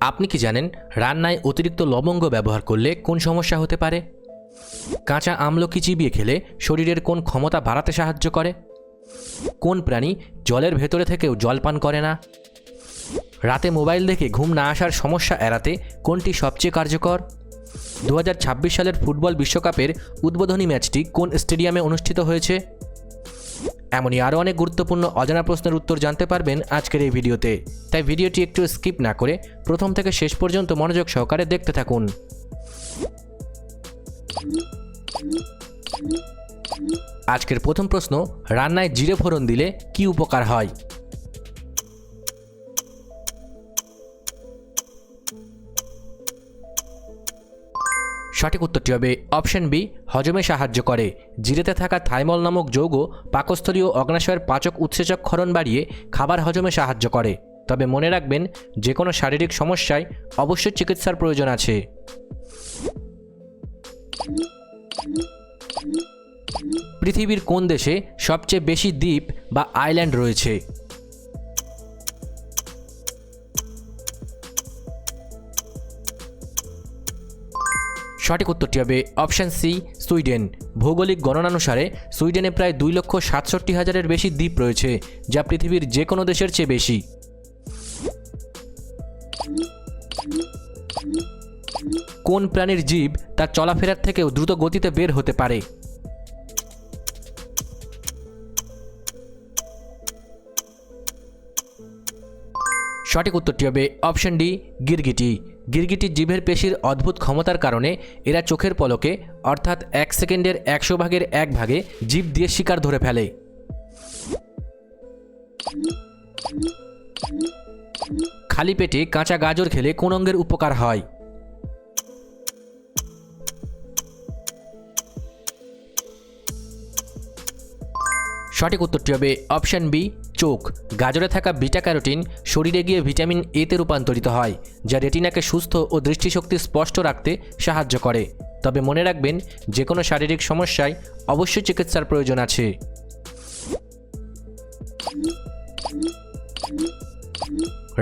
আপনি কি জানেন রান্নায় অতিরিক্ত লবঙ্গ ব্যবহার করলে কোন সমস্যা হতে পারে? কাঁচা আমলকি চিবিয়ে খেলে শরীরের কোন ক্ষমতা বাড়াতে সাহায্য করে? কোন প্রাণী জলের ভেতরে থেকেও জল পান করে না? রাতে মোবাইল দেখে ঘুম না আসার সমস্যা এড়াতে কোনটি সবচেয়ে কার্যকর? 2026 সালের ফুটবল বিশ্বকাপের উদ্বোধনী ম্যাচটি কোন স্টেডিয়ামে অনুষ্ঠিত হয়েছে? এমনই আরও অনেক গুরুত্বপূর্ণ অজানা প্রশ্নের উত্তর জানতে পারবেন আজকের এই ভিডিওতে, তাই ভিডিওটি একটু স্কিপ না করে প্রথম থেকে শেষ পর্যন্ত মনোযোগ সহকারে দেখতে থাকুন। আজকের প্রথম প্রশ্ন, রান্নায় জিরে ফোড়ন দিলে কি উপকার হয়? সঠিক উত্তরটি হবে অপশন বি, হজমে সাহায্য করে। জিরেতে থাকা থাইমল নামক যৌগ পাকস্থলী ও অগ্নাশয়ের পাচক উৎসেচক ক্ষরণ বাড়িয়ে খাবার হজমে সাহায্য করে। তবে মনে রাখবেন, যে কোনো শারীরিক সমস্যায় অবশ্যই চিকিৎসার প্রয়োজন আছে। পৃথিবীর কোন দেশে সবচেয়ে বেশি দ্বীপ বা আইল্যান্ড রয়েছে? সঠিক উত্তরটি হবে অপশান সি, সুইডেন। ভৌগোলিক গণনানুসারে সুইডেনে প্রায় 2,67,000-এর বেশি দ্বীপ রয়েছে, যা পৃথিবীর যে কোনো দেশের চেয়ে বেশি। কোন প্রাণীর জীব তার চলাফেরার থেকেও দ্রুত গতিতে বের হতে পারে? সঠিক উত্তরটি হবে অপশন ডি, গিরগিটি। গিরগিটির জিভের পেশির অদ্ভুত ক্ষমতার কারণে এরা চোখের পলকে অর্থাৎ 1 সেকেন্ডের 100 ভাগের 1 ভাগে জিভ দিয়ে শিকার ধরে ফেলে। খালি পেটে কাঁচা গাজর খেলে কোন অঙ্গের উপকার হয়? সঠিক উত্তরটি হবে অপশন বি, চোখ। গাজরে থাকা বিটা ক্যারোটিন শরীরে গিয়ে ভিটামিন এতে রূপান্তরিত হয়, যা রেটিনাকে সুস্থ ও দৃষ্টিশক্তি স্পষ্ট রাখতে সাহায্য করে। তবে মনে রাখবেন, যে কোনো শারীরিক সমস্যায় অবশ্যই চিকিৎসার প্রয়োজন আছে।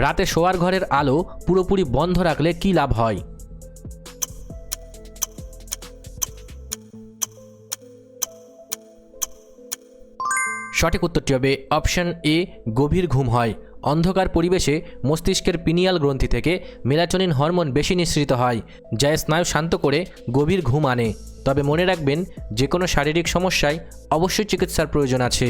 রাতে শোয়ার ঘরের আলো পুরোপুরি বন্ধ রাখলে কী লাভ হয়? সঠিক উত্তরটি হবে অপশন এ, গভীর ঘুম হয়। অন্ধকার পরিবেশে মস্তিষ্কের পিনিয়াল গ্রন্থি থেকে মেলাটোনিন হরমোন বেশি নিঃসৃত হয়, যা স্নায়ু শান্ত করে গভীর ঘুম আনে। তবে মনে রাখবেন, যে কোনো শারীরিক সমস্যায় অবশ্যই চিকিৎসার প্রয়োজন আছে।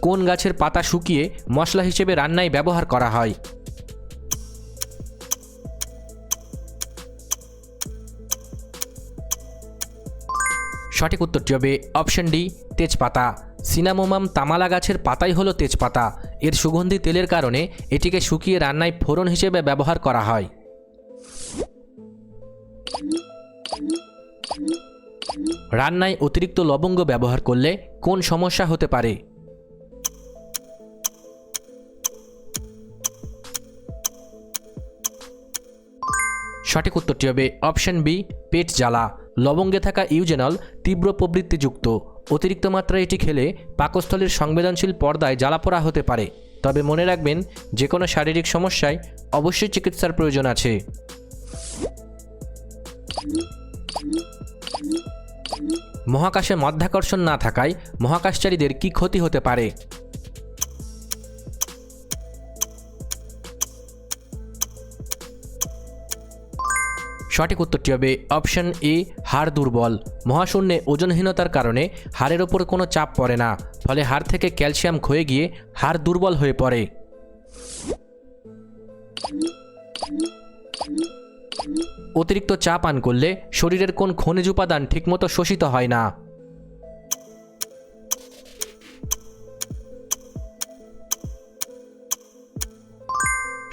কোন গাছের পাতা শুকিয়ে মশলা হিসেবে রান্নায় ব্যবহার করা হয়? সঠিক উত্তরটি হবে অপশন ডি, তেজপাতা। সিনামোমাম তামালা গাছের পাতাই হলো তেজপাতা। এর সুগন্ধি তেলের কারণে এটিকে শুকিয়ে রান্নায় ফোড়ন হিসেবে ব্যবহার করা হয়। রান্নায় অতিরিক্ত লবঙ্গ ব্যবহার করলে কোন সমস্যা হতে পারে? সঠিক উত্তরটি হবে অপশন বি, পেট জ্বালা। লবঙ্গে থাকা ইউজেনল তীব্র প্রবৃত্তিযুক্ত। অতিরিক্ত মাত্রায় এটি খেলে পাকস্থলীর সংবেদনশীল পর্দায় জ্বালাপোড়া হতে পারে। তবে মনে রাখবেন, যে কোনো শারীরিক সমস্যায় অবশ্যই চিকিৎসার প্রয়োজন আছে। মহাকাশে মাধ্যাকর্ষণ না থাকায় মহাকাশচারীদের কি ক্ষতি হতে পারে? সঠিক উত্তরটি হবে অপশন এ, হাড় দুর্বল। মহাশূন্যে ওজনহীনতার কারণে হাড়ের ওপর কোনো চাপ পড়ে না, ফলে হাড় থেকে ক্যালসিয়াম ক্ষয়ে গিয়ে হাড় দুর্বল হয়ে পড়ে। অতিরিক্ত চা পান করলে শরীরের কোন খনিজ উপাদান ঠিকমতো শোষিত হয় না?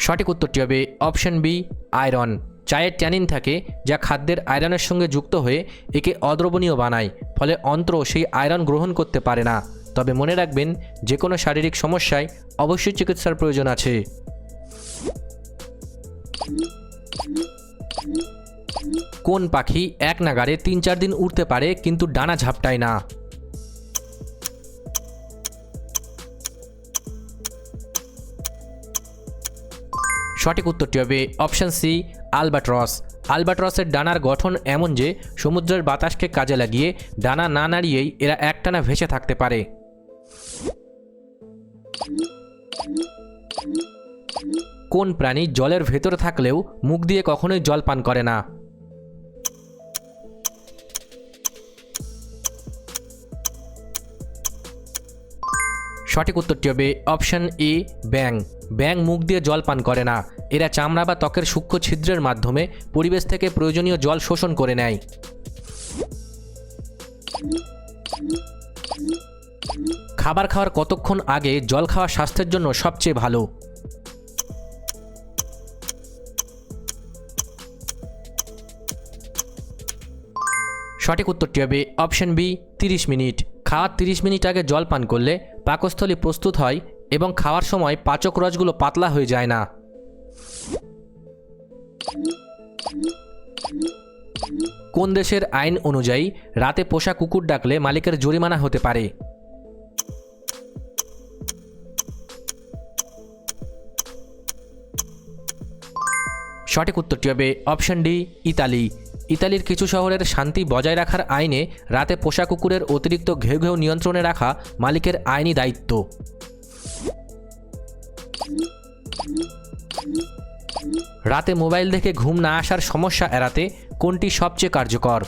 সঠিক উত্তরটি হবে অপশন বি, আয়রন। চায়ে ট্যানিন থাকে, যা খাদ্যের আয়রনের সঙ্গে যুক্ত হয়ে একে অদ্রবণীয় বানায়, ফলে অন্ত্র সেই আয়রন গ্রহণ করতে পারে না। তবে মনে রাখবেন, যে কোনো শারীরিক সমস্যায় অবশ্যই চিকিৎসার প্রয়োজন আছে। কোন পাখি এক নাগাড়ে 3-4 দিন উড়তে পারে কিন্তু ডানা ঝাপটায় না? সঠিক উত্তরটি হবে অপশান সি, আলবাট্রস। আলবাট্রসের ডানার গঠন এমন যে সমুদ্রের বাতাসকে কাজে লাগিয়ে ডানা না নাড়িয়েই এরা একটানা ভেসে থাকতে পারে। কোন প্রাণী জলের ভেতরে থাকলেও মুখ দিয়ে কখনোই জল পান করে না? সঠিক উত্তরটি হবে অপশান এ, ব্যাঙ। ব্যাঙ মুখ দিয়ে জল পান করে না। এরা চামড়া বা ত্বকের সূক্ষ্ম ছিদ্রের মাধ্যমে পরিবেশ থেকে প্রয়োজনীয় জল শোষণ করে নেয়। খাবার খাওয়ার কতক্ষণ আগে জল খাওয়া স্বাস্থ্যের জন্য সবচেয়ে ভালো? সঠিক উত্তরটি হবে অপশন বি, 30 মিনিট। খাওয়ার 30 মিনিট আগে জল পান করলে পাকস্থলী প্রস্তুত হয় এবং খাওয়ার সময় পাচক রসগুলো পাতলা হয়ে যায় না। কোন দেশের আইন অনুযায়ী রাতে পোষা কুকুর ডাকলে মালিকের জরিমানা হতে পারে? সঠিক উত্তরটি হবে অপশন ডি, ইতালি। ইতালির কিছু শহরের শান্তি বজায় রাখার আইনে রাতে পোষা কুকুরের অতিরিক্ত ঘেউ ঘেউ নিয়ন্ত্রণে রাখা মালিকের আইনি দায়িত্ব। রাতে মোবাইল দেখে ঘুম না আসার সমস্যা এড়াতে কোনটি সবচেয়ে কার্যকর?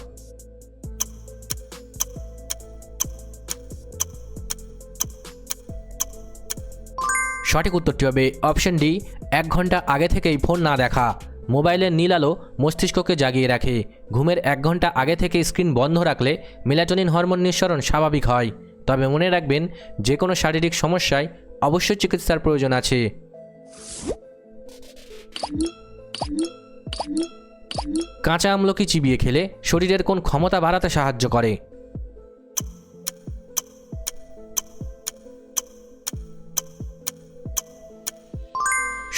সঠিক উত্তরটি হবে অপশন ডি, 1 ঘন্টা আগে থেকেই ফোন না দেখা। মোবাইলের নীল আলো মস্তিষ্ককে জাগিয়ে রাখে। ঘুমের 1 ঘন্টা আগে থেকে স্ক্রিন বন্ধ রাখলে মেলাটোনিন হরমোন নিঃসরণ স্বাভাবিক হয়। তবে মনে রাখবেন, যে কোনো শারীরিক সমস্যায় অবশ্যই চিকিৎসার প্রয়োজন আছে। কাঁচা আমলকি চিবিয়ে খেলে শরীরের কোন ক্ষমতা বাড়াতে সাহায্য করে?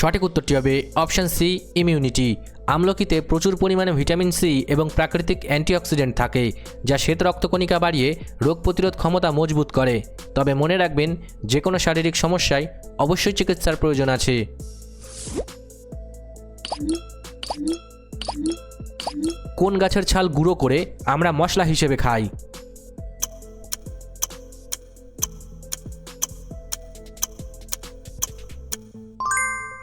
সঠিক উত্তরটি হবে অপশন সি, ইমিউনিটি। আমলকিতে প্রচুর পরিমাণে ভিটামিন সি এবং প্রাকৃতিক অ্যান্টিঅক্সিডেন্ট থাকে, যা শ্বেত রক্তকণিকা বাড়িয়ে রোগ প্রতিরোধ ক্ষমতা মজবুত করে। তবে মনে রাখবেন, যে কোনো শারীরিক সমস্যায় অবশ্যই চিকিৎসার প্রয়োজন আছে। কোন গাছের ছাল গুঁড়ো করে আমরা মশলা হিসেবে খাই?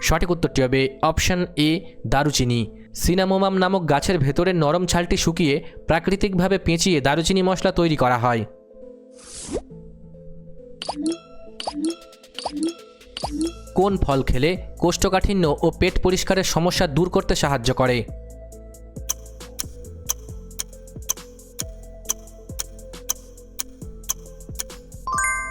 সঠিক উত্তরটি হবে অপশন এ, দারুচিনি। সিনামোমাম নামক গাছের ভেতরের নরম ছালটি শুকিয়ে প্রাকৃতিকভাবে পেঁচিয়ে দারুচিনি মশলা তৈরি করা হয়। কোন ফল খেলে কোষ্ঠকাঠিন্য ও পেট পরিষ্কারের সমস্যা দূর করতে সাহায্য করে?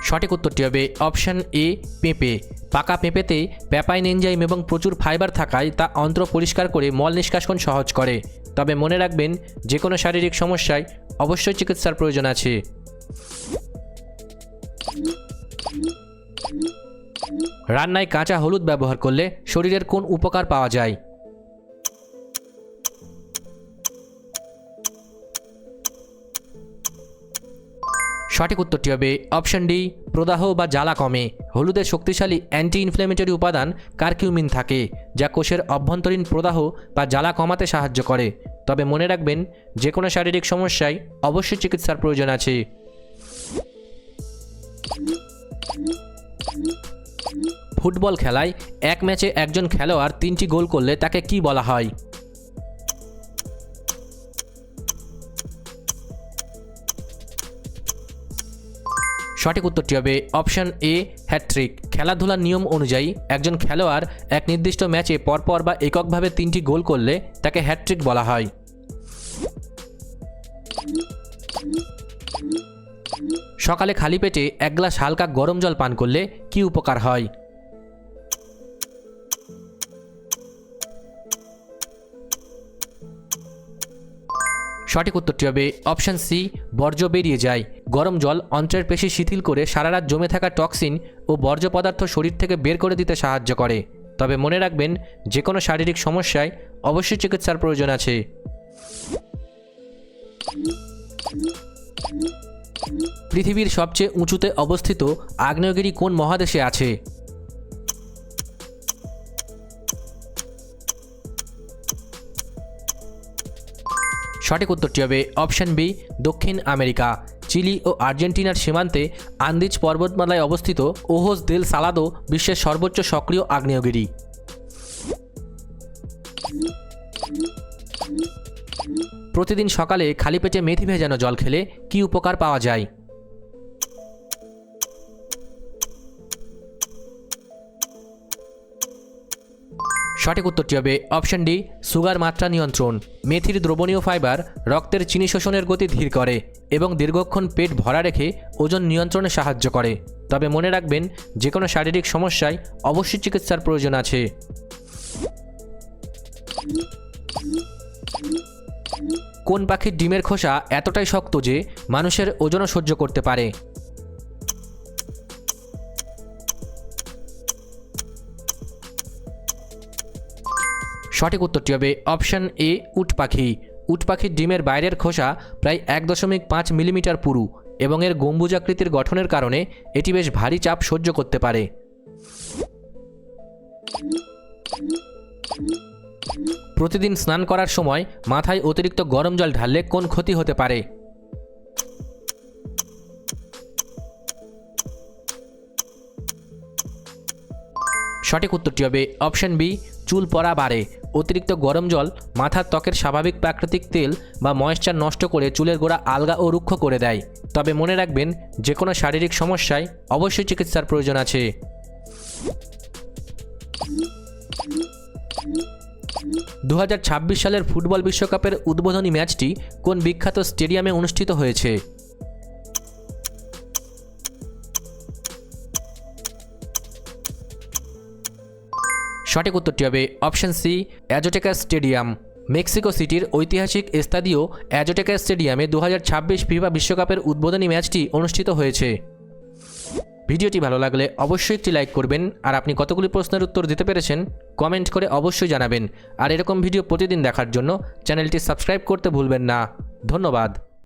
সঠিক উত্তরটি হবে অপশন এ, পেঁপে। পাকা পেঁপেতে প্যাপাইন এনজাইম এবং প্রচুর ফাইবার থাকায় তা অন্ত্র পরিষ্কার করে মল নিষ্কাশন সহজ করে। তবে মনে রাখবেন, যে কোনো শারীরিক সমস্যায় অবশ্যই চিকিৎসার প্রয়োজন আছে। রান্নায় কাঁচা হলুদ ব্যবহার করলে শরীরের কোন উপকার পাওয়া যায়? সঠিক উত্তরটি হবে অপশন ডি, প্রদাহ বা জ্বালা কমে। হলুদের শক্তিশালী অ্যান্টি ইনফ্ল্যামেটরি উপাদান কারকিউমিন থাকে, যা কোষের অভ্যন্তরীণ প্রদাহ বা জ্বালা কমাতে সাহায্য করে। তবে মনে রাখবেন, যে কোনো শারীরিক সমস্যায় অবশ্যই চিকিৎসার প্রয়োজন আছে। ফুটবল খেলায় এক ম্যাচে একজন খেলোয়াড় 3টি গোল করলে তাকে কি বলা হয়? সঠিক উত্তরটি হবে অপশন এ, হ্যাট্রিক। খেলাধুলার নিয়ম অনুযায়ী একজন খেলোয়াড় এক নির্দিষ্ট ম্যাচে পরপর বা এককভাবে 3টি গোল করলে তাকে হ্যাট্রিক বলা হয়। সকালে খালি পেটে 1 গ্লাস হালকা গরম জল পান করলে কি উপকার হয়? সঠিক উত্তরটি হবে অপশন সি, বর্জ্য বেরিয়ে যায়। গরম জল অন্ত্রের পেশি শিথিল করে সারা রাত জমে থাকা টক্সিন ও বর্জ্য পদার্থ শরীর থেকে বের করে দিতে সাহায্য করে। তবে মনে রাখবেন, যে কোনো শারীরিক সমস্যায় অবশ্যই চিকিৎসার প্রয়োজন আছে। পৃথিবীর সবচেয়ে উঁচুতে অবস্থিত আগ্নেয়গিরি কোন মহাদেশে আছে? সঠিক উত্তরটি হবে অপশন বি, দক্ষিণ আমেরিকা। চিলি ও আর্জেন্টিনার সীমান্তে আন্দিজ পর্বতমালায় অবস্থিত ওহোস দেল সালাদো বিশ্বের সর্বোচ্চ সক্রিয় আগ্নেয়গিরি। প্রতিদিন সকালে খালি পেটে মেথি ভেজানো জল খেলে কী উপকার পাওয়া যায়? সঠিক উত্তরটি হবে অপশন ডি, সুগার মাত্রা নিয়ন্ত্রণ। মেথির দ্রবণীয় ফাইবার রক্তের চিনি শোষণের গতি ধীর করে এবং দীর্ঘক্ষণ পেট ভরা রেখে ওজন নিয়ন্ত্রণে সাহায্য করে। তবে মনে রাখবেন, যে কোনো শারীরিক সমস্যায় অবশ্যই চিকিৎসার প্রয়োজন আছে। কোন পাখির ডিমের খোসা এতটাই শক্ত যে মানুষের ওজনও সহ্য করতে পারে? সঠিক উত্তরটি হবে অপশন এ, উট পাখি। উট পাখির ডিমের বাইরের খোসা প্রায় 1.5 মিলিমিটার পুরু এবং এর গম্বুজাকৃতির গঠনের কারণে এটি বেশ ভারী চাপ সহ্য করতে পারে। প্রতিদিন স্নান করার সময় মাথায় অতিরিক্ত গরম জল ঢাললে কোন ক্ষতি হতে পারে? সঠিক উত্তরটি হবে অপশন বি, চুল পড়া বাড়ে। অতিরিক্ত গরম জল মাথার ত্বকের স্বাভাবিক প্রাকৃতিক তেল বা ময়েশ্চার নষ্ট করে চুলের গোড়া আলগা ও রুক্ষ করে দেয়। তবে মনে রাখবেন, যে কোনো শারীরিক সমস্যায় অবশ্যই চিকিৎসার প্রয়োজন আছে। 2026 সালের ফুটবল বিশ্বকাপের উদ্বোধনী ম্যাচটি কোন বিখ্যাত স্টেডিয়ামে অনুষ্ঠিত হয়েছে? সঠিক উত্তরটি হবে অপশন সি, অ্যাজোটেকা স্টেডিয়াম। মেক্সিকো সিটির ঐতিহাসিক এস্তাদিও অ্যাজোটেকা স্টেডিয়ামে 2026 ফিফা বিশ্বকাপের উদ্বোধনী ম্যাচটি অনুষ্ঠিত হয়েছে। ভিডিওটি ভালো লাগলে অবশ্যই একটি লাইক করবেন, আর আপনি কতগুলি প্রশ্নের উত্তর দিতে পেরেছেন কমেন্ট করে অবশ্যই জানাবেন। আর এরকম ভিডিও প্রতিদিন দেখার জন্য চ্যানেলটি সাবস্ক্রাইব করতে ভুলবেন না। ধন্যবাদ।